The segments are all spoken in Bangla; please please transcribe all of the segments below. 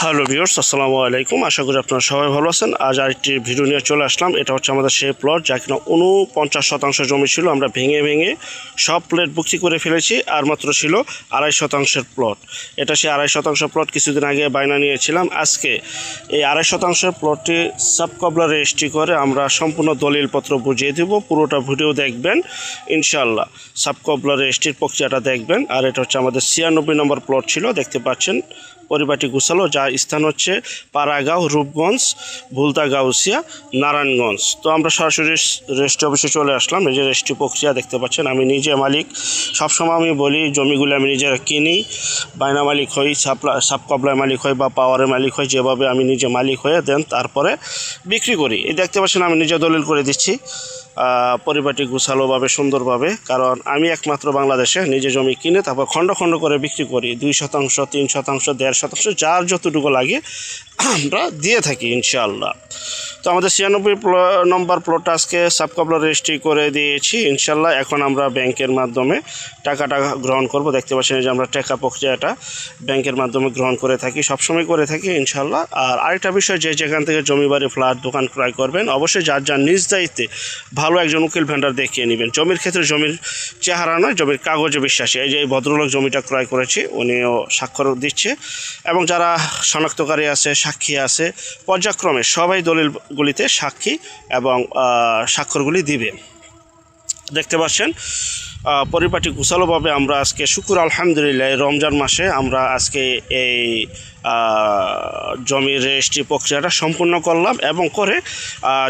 হ্যালো ভিউয়ার্স, আসসালামু আলাইকুম। আশা করি আপনারা সবাই ভালো আছেন। আজ আরেকটি ভিডিও নিয়ে চলে আসলাম। এটা হচ্ছে আমাদের সেই প্লট যা কিনা 49% জমি ছিল, আমরা ভেঙে ভেঙে সব প্লেট বুকি করে ফেলেছি। আর মাত্র ছিল 2.5% প্লট। এটা সেই 2.5% প্লট কিছুদিন আগে বায়না নিয়েছিলাম। আজকে এই 2.5% প্লটটি সাব কবলা রেজিস্ট্রি করে আমরা সম্পূর্ণ দলিলপত্র বুঝিয়ে দেব। পুরোটা ভিডিও দেখবেন ইনশাআল্লাহ। সাব কবলা রেজিস্ট্রির প্রক্রিয়াটা দেখবেন। আর এটা হচ্ছে আমাদের 96 নম্বর প্লট ছিল, দেখতে পাচ্ছেন। পরিবারটি গুছালো, যার স্থান হচ্ছে পাড়াগাঁও, রূপগঞ্জ, ভুলতা, গাউসিয়া, নারায়ণগঞ্জ। তো আমরা সরাসরি রেজিস্ট্রি অফিসে চলে আসলাম। এই যে রেজিস্ট্রি প্রক্রিয়া দেখতে পাচ্ছেন। আমি নিজে মালিক। সবসময় আমি বলি জমিগুলো আমি নিজেরা কিনি, বায়না মালিক হই, সাব কবলার মালিক হই বা পাওয়ারের মালিক হই, যেভাবে আমি নিজে মালিক হয়ে দেন তারপরে বিক্রি করি। এই দেখতে পাচ্ছেন আমি নিজে দলিল করে দিচ্ছি পরিবারটি গুছালোভাবে, সুন্দরভাবে। কারণ আমি একমাত্র বাংলাদেশে নিজে জমি কিনে তারপর খণ্ড খণ্ড করে বিক্রি করি। 2%, 3%, 1.5%, যার যতটুকু লাগে আমরা দিয়ে থাকি ইনশাআল্লাহ। তো আমাদের 96 নম্বর প্লটটা আজকে সাব কবলা রেজিস্ট্রি করে দিয়েছি ইনশাআল্লাহ। এখন আমরা ব্যাংকের মাধ্যমে টাকাটা গ্রহণ করব। দেখতে পাচ্ছেন যে আমরা টাকা প্রক্রিয়াটা ব্যাংকের মাধ্যমে গ্রহণ করে থাকি, সবসময় করে থাকি ইনশাআল্লাহ। আর আরেকটা বিষয়, যে যেখান থেকে জমি বাড়ি, ফ্ল্যাট, দোকান ক্রয় করবেন অবশ্যই যার যার নিজ দায়িত্বে ভালো একজন উকিল ভেন্ডার দেখিয়ে নেবেন। জমির ক্ষেত্রে জমির চেহারা নয়, জমির কাগজে বিশ্বাসী। এই যে এই ভদ্রলোক জমিটা ক্রয় করেছে, উনিও স্বাক্ষর দিচ্ছে। এবং যারা শনাক্তকারী আছে, সাক্ষী আছে, পর্যায়ক্রমে সবাই দলিলগুলিতে সাক্ষী এবং স্বাক্ষরগুলি দিবে। দেখতে পাচ্ছেন পরিপাটি গুছালোভাবে আমরা আজকে শুকুর আলহামদুলিল্লাহ রমজান মাসে আমরা আজকে এই জমির রেজিস্ট্রি প্রক্রিয়াটা সম্পূর্ণ করলাম। এবং করে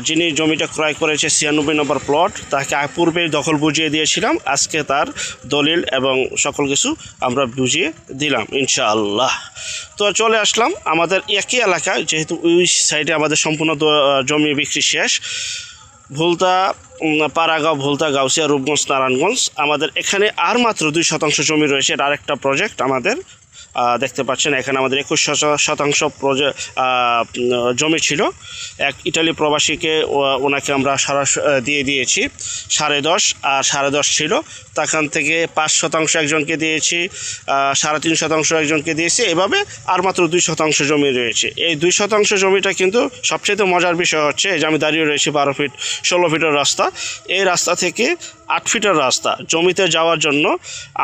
যিনি জমিটা ক্রয় করেছে 96 নম্বর প্লট, তাকে পূর্বেই দখল বুঝিয়ে দিয়েছিলাম। আজকে তার দলিল এবং সকল কিছু আমরা বুঝিয়ে দিলাম ইনশাআল্লাহ। তো চলে আসলাম আমাদের একই এলাকায়, যেহেতু ওই সাইডে আমাদের সম্পূর্ণ জমি বিক্রি শেষ। ভুলতা, পাড়াগাঁও, ভুলতা, গাউসিয়া, রূপগঞ্জ, নারায়ণগঞ্জ। আমাদের এখানে আর মাত্র 2% জমি রয়েছে। এটা আরেকটা প্রজেক্ট আমাদের। দেখতে পাচ্ছেন এখানে আমাদের 21% জমি ছিল। এক ইটালি প্রবাসীকে, ওনাকে আমরা দিয়ে দিয়েছি 10.5, আর 10.5 ছিল। তখন থেকে 5% একজনকে দিয়েছি, 3.5% একজনকে দিয়েছি। এভাবে আর মাত্র 2% জমি রয়েছে। এই 2% জমিটা কিন্তু সবচেয়ে মজার বিষয় হচ্ছে, এই যে আমি দাঁড়িয়ে রয়েছি 12 ফিট 16 ফিটের রাস্তা। এই রাস্তা থেকে 8 ফিটের রাস্তা জমিতে যাওয়ার জন্য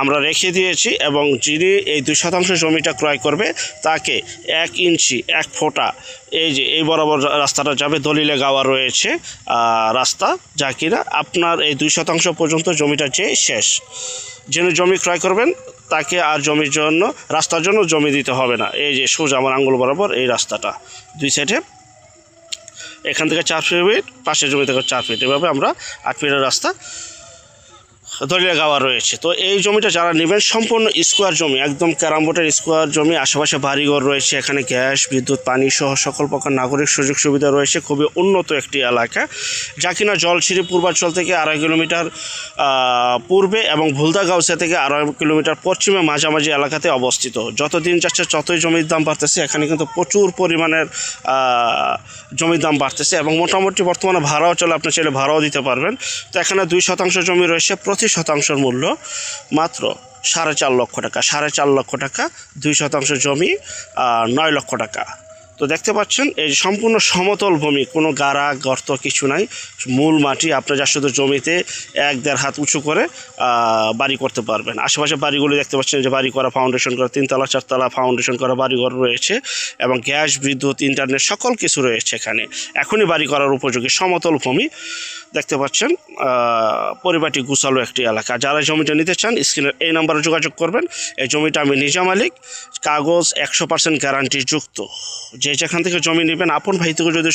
আমরা রেখে দিয়েছি। এবং যিনি এই 2% জমিটা ক্রয় করবে তাকে 1 ইঞ্চি 1 ফোঁটা এই যে এই বরাবর রাস্তাটা যাবে, দলিলে গাওয়া রয়েছে রাস্তা, যা কিনা আপনার এই 2% পর্যন্ত জমিটা যে শেষ। যিনি জমি ক্রয় করবেন তাকে আর জমির জন্য, রাস্তার জন্য জমি দিতে হবে না। এই যে সোজা আমার আঙ্গুল বরাবর এই রাস্তাটা, দুই সাইডে এখান থেকে 4 ফিট, পাশের জমি থেকে 4 ফিট, এভাবে আমরা 8 ফিটের রাস্তা দলিলে গাওয়া রয়েছে। তো এই জমিটা যারা নেবেন সম্পূর্ণ স্কোয়ার জমি, একদম ক্যারামবোর্ডের স্কোয়ার জমি। আশেপাশে বাড়িঘর রয়েছে, এখানে গ্যাস, বিদ্যুৎ, পানি সহ সকল প্রকার নাগরিক সুযোগ সুবিধা রয়েছে। খুবই উন্নত একটি এলাকা, যা কিনা জলছিরি পূর্বাঞ্চল থেকে 2.5 কিলোমিটার পূর্বে এবং ভুলতা গাউসিয়া থেকে 2.5 কিলোমিটার পশ্চিমে মাঝামাঝি এলাকাতে অবস্থিত। যত দিন যাচ্ছে ততই জমির দাম বাড়তেছে। এখানে কিন্তু প্রচুর পরিমাণের জমির দাম বাড়তেছে এবং মোটামুটি বর্তমানে ভাড়াও চলে, আপনি চাইলে ভাড়াও দিতে পারবেন। তো এখানে 2% জমি রয়েছে, প্রতি শতাংশের মূল্য মাত্র 4.5 লক্ষ টাকা। 4.5 লক্ষ টাকা, 2% জমি 9 লক্ষ টাকা। তো দেখতে পাচ্ছেন এই সম্পূর্ণ সমতল ভূমি, কোনো গাড়া গর্ত কিছু নাই, মূল মাটি। আপনার যা শুধু জমিতে 1-1.5 হাত উঁচু করে বাড়ি করতে পারবেন। আশেপাশে বাড়িগুলি দেখতে পাচ্ছেন যে বাড়ি করা, ফাউন্ডেশন করা, 3তলা 4তলা ফাউন্ডেশন করা বাড়িঘর রয়েছে এবং গ্যাস, বিদ্যুৎ, ইন্টারনেট সকল কিছু রয়েছে এখানে। এখনই বাড়ি করার উপযোগী সমতল ভূমি দেখতে পাচ্ছেন। পরিপাটি গুছালো একটি এলাকা। যারা জমিটা নিতে চান স্ক্রিনের এই নাম্বারে যোগাযোগ করবেন। এই জমিটা আমি নিজে মালিক, কাগজ 100% গ্যারান্টিযুক্ত। যে যেখান থেকে জমি নেবেন, আপন ভাই থেকে যদি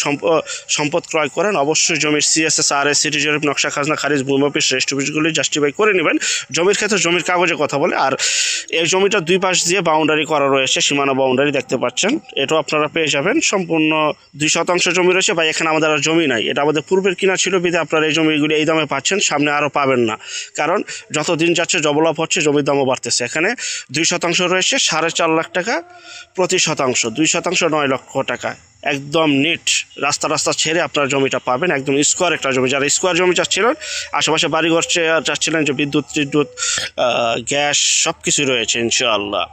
সম্পদ ক্রয় করেন অবশ্যই জমির CSS, RS, সিটি জরিপ, নকশা, খাজনা খারিজ, ভূমি অফিস, রেজিস্ট্রি অফিসগুলি জাস্টিফাই করে নেবেন। জমির ক্ষেত্রে জমির কাগজে কথা বলে। আর এই জমিটা 2 পাশ দিয়ে বাউন্ডারি করা রয়েছে, সীমানা বাউন্ডারি দেখতে পাচ্ছেন। এটাও আপনারা পেয়ে যাবেন। সম্পূর্ণ 2% জমি রয়েছে। ভাই এখানে আমাদের আর জমি নাই, এটা আমাদের পূর্বের কিনা ছিল বিধে আপনারা এই জমিগুলি এই দামে পাচ্ছেন, সামনে আরও পাবেন না। কারণ যত দিন যাচ্ছে ডেভেলপ হচ্ছে, জমির দামও বাড়তেছে। এখানে 2% রয়েছে, 4.5 লাখ টাকা প্রতি শতাংশ। 2% 9 লক্ষ টাকা। একদম নিট রাস্তা ছেড়ে আপনার জমিটা পাবেন, একদম স্কোয়ার একটা জমি। যারা স্কোয়ার জমি চাচ্ছিলেন, আশেপাশে বাড়িঘর চাচ্ছিলেন, যে বিদ্যুৎ গ্যাস সব কিছু রয়েছে ইনশাআল্লাহ।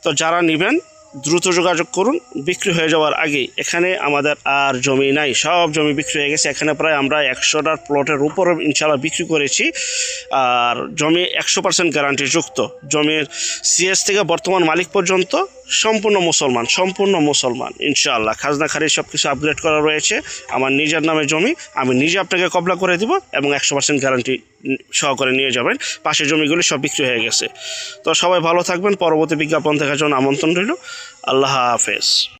তো যারা নেবেন দ্রুত যোগাযোগ করুন বিক্রি হয়ে যাওয়ার আগেই। এখানে আমাদের আর জমি নাই, সব জমি বিক্রি হয়ে গেছে। এখানে প্রায় আমরা 100টার প্লটের উপরে ইনশাল্লাহ বিক্রি করেছি। আর জমি 100% গ্যারান্টিযুক্ত। জমির সিএস থেকে বর্তমান মালিক পর্যন্ত সম্পূর্ণ মুসলমান ইনশাআল্লাহ। খাজনা খারিজ সব কিছু আপগ্রেড করা রয়েছে। আমার নিজের নামে জমি, আমি নিজে আপনাকে কবলা করে দিব এবং 100% গ্যারান্টি সহকারে নিয়ে যাবেন। পাশের জমিগুলি সব বিক্রি হয়ে গেছে। তো সবাই ভালো থাকবেন। পরবর্তী বিজ্ঞাপন দেখার জন্য আমন্ত্রণ রইল। আল্লাহ হাফেজ।